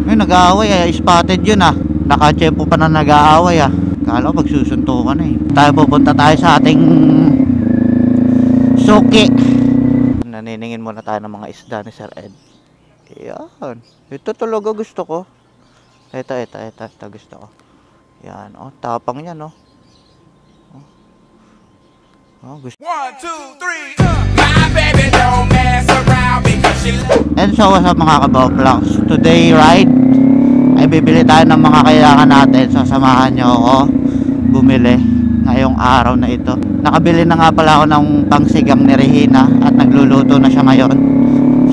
Ay, nag-aaway ay spotted yun ah. Nakatsempo pa na nag-aaway ah. Kala ko magsusuntukan eh. Pupunta tayo sa ating suki. Naniningin muna tayo ng mga isda ni Sir Ed. Yan. Ito talaga gusto ko. Ito gusto ko. Yan, oh, tapang yan, oh. Oh, gusto. 1, 2, 3. My baby don't mess around because she And so, sa mga kabawplogs, today ride ay bibili tayo ng mga kailangan natin. Sasamahan nyo ako bumili ngayong araw na ito. Nakabili na nga pala ako ng pangsigang ni Regina at nagluluto na siya ngayon.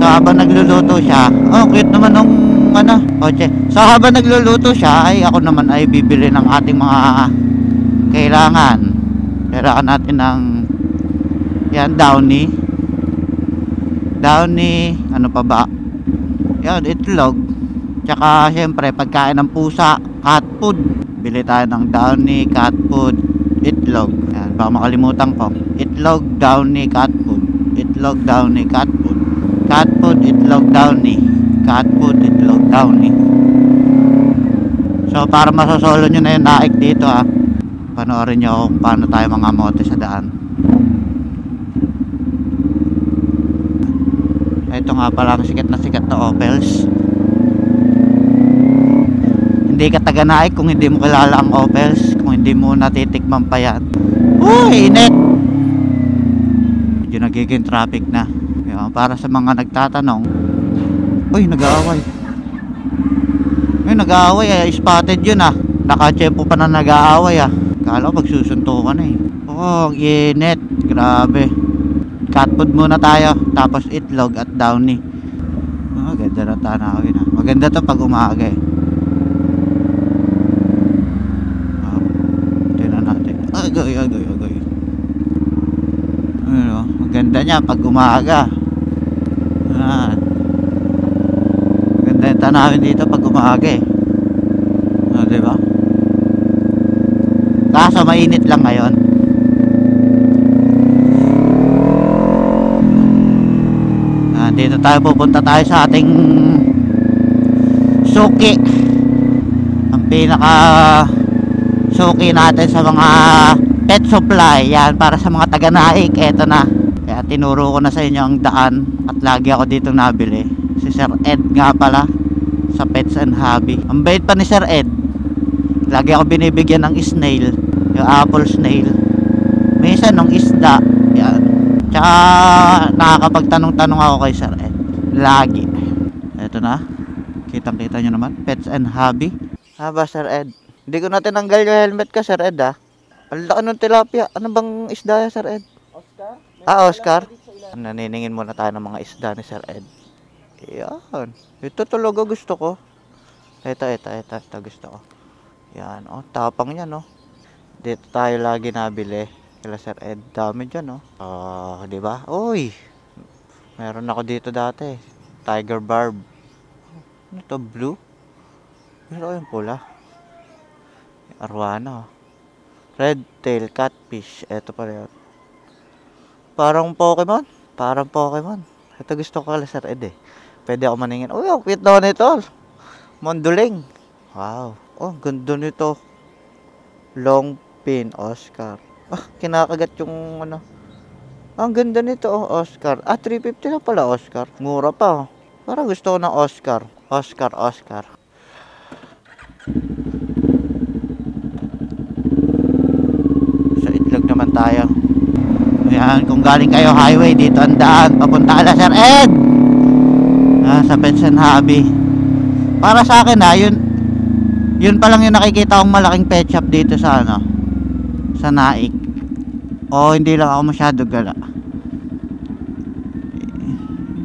So habang nagluluto siya, oh cute naman nung kotse. So habang nagluluto siya ay ako naman ay bibili ng ating mga kailangan. Kailangan natin ng yan, downy, ano pa ba, yan, itlog, tsaka syempre pagkain ng pusa, cat food. Bili tayo ng downy, cat food, itlog. Yan, baka makalimutan ko. Itlog, downy, cat food. Itlog, downy, cat food. Cat food, itlog, downy. Cat food, itlog, downy. So para masosolo nyo na yung naik dito ha. Panoorin nyo kung paano tayo mga mote sa daan. Ito nga pala ang sikat na Opels. Hindi ka taga Naik kung hindi mo kilala ang Opels, kung hindi mo natitikman pa yan. Uy, init! Medyo nagiging traffic na. Yan, para sa mga nagtatanong. Uy, nag-aaway. Ay, nag-aaway ay spotted yun ah. Nakatsempo pa na nag-aaway ah. Kala ko magsusuntukan eh. Oh, init. Grabe. Cat food muna tayo, tapos itlog at downy. Oh, ganda na tanawin ah. Maganda to pag umaga eh. Agay. Ano, maganda niya pag umaga. Maganda yung tanawin dito pag umaga eh. Diba? Kaso mainit lang ngayon. Dito tayo pupunta tayo sa ating suki. Ang pinaka suki natin sa mga pet supply. Yan, para sa mga taga Naik. Eto na. Kaya tinuro ko na sa inyo ang daan. At lagi ako dito nabili. Si Sir Ed nga pala, sa Pets and Hobby. Ang bait pa ni Sir Ed. Lagi ako binibigyan ng snail. Yung apple snail. Minsan ng isda. Yan. Tsaka nakakapagtanong-tanong ako kay Sir Ed. Lagi. Eto na. Kitang-kita nyo naman. Pets and Hobby. Haba Sir Ed. Hindi ko na tinanggal yung helmet ka, Sir Ed ah. Ang laki ng tilapia. Ano bang isda ya, Sir Ed? Oscar? Oscar. Naniningin muna tayo ng mga isda ni Sir Ed. Yan. Ito talaga gusto ko. Ito gusto ko. Yan. Oh, tapang yan oh. Dito tayo lagi nabili. Kila Sir Ed. Dami dyan oh. Di ba? Uy. Meron ako dito dati. Tiger barb. Ano to? Blue? Meron yung pula. Arwana. Red tail catfish. Ito pala yun. Parang Pokemon. Ito gusto ko kala Sir Ed eh. Pwede ako maningin. Uy, ang cute naman ito. Monduling. Wow. Oh, ganda nito. Long pin Oscar. Kinakagat yung ano. Ang ganda nito Oscar. 350 na pala Oscar. Mura pa. Parang gusto ko ng Oscar. Oscar. Naman tayo. Ayan, kung galing kayo highway, dito ang daan papunta ka Sir Ed sa Pets and Hobby. Para sa akin yun pa lang yung nakikita kong malaking pet shop dito sa sa Naik. Hindi lang ako masyado gala.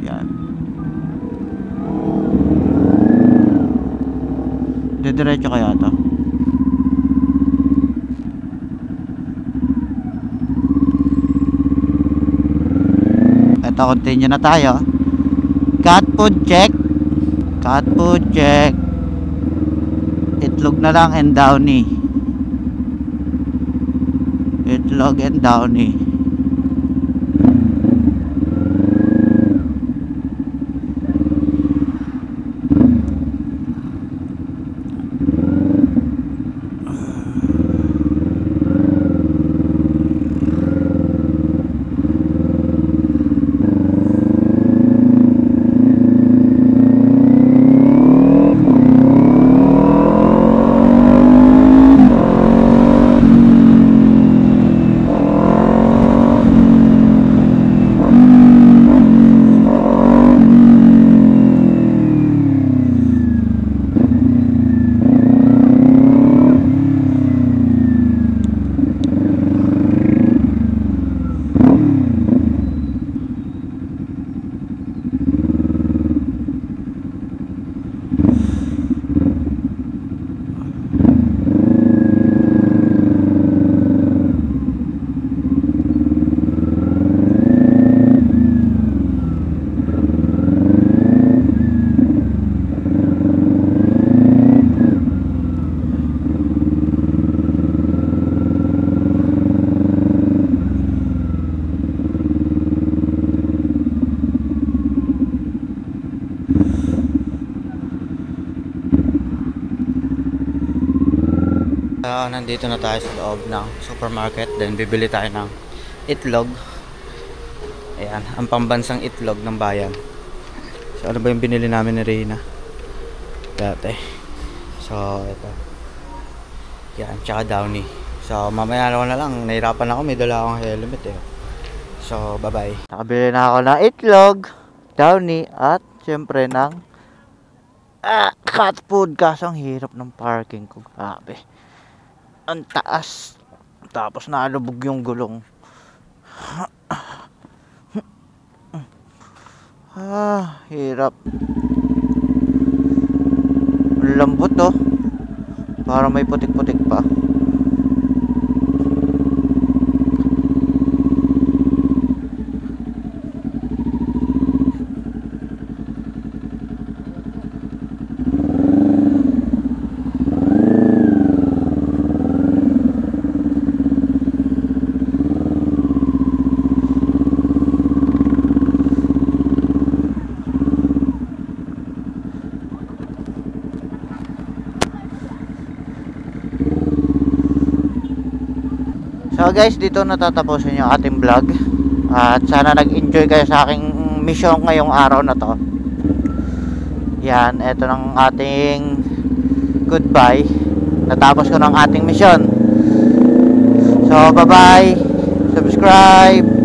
Yan. Diretso kaya to. Continue na tayo. Cat food check. Itlog na lang and downy. Itlog and downy. Nandito na tayo sa loob ng supermarket. Then bibili tayo ng itlog. Ayan, ang pambansang itlog ng bayan. So ano ba yung binili namin ni Reyna dati? So ito. Yan, tsaka Downy. So mamaya na lang, nahirapan ako, may dala akong helmet eh. So bye bye. Nakabili na ako ng itlog, Downy, at syempre ng cat food. Kaso ang hirap ng parking ko, grabe. Ang taas. Tapos nalubog yung gulong. Hirap. Ang lambot oh. Para may putik-putik pa. So guys, dito natatapusin yung ating vlog. At sana nag-enjoy kayo sa aking mission ngayong araw na to. Yan, eto ng ating goodbye. Natapos ko ng ating mission. So bye bye. Subscribe.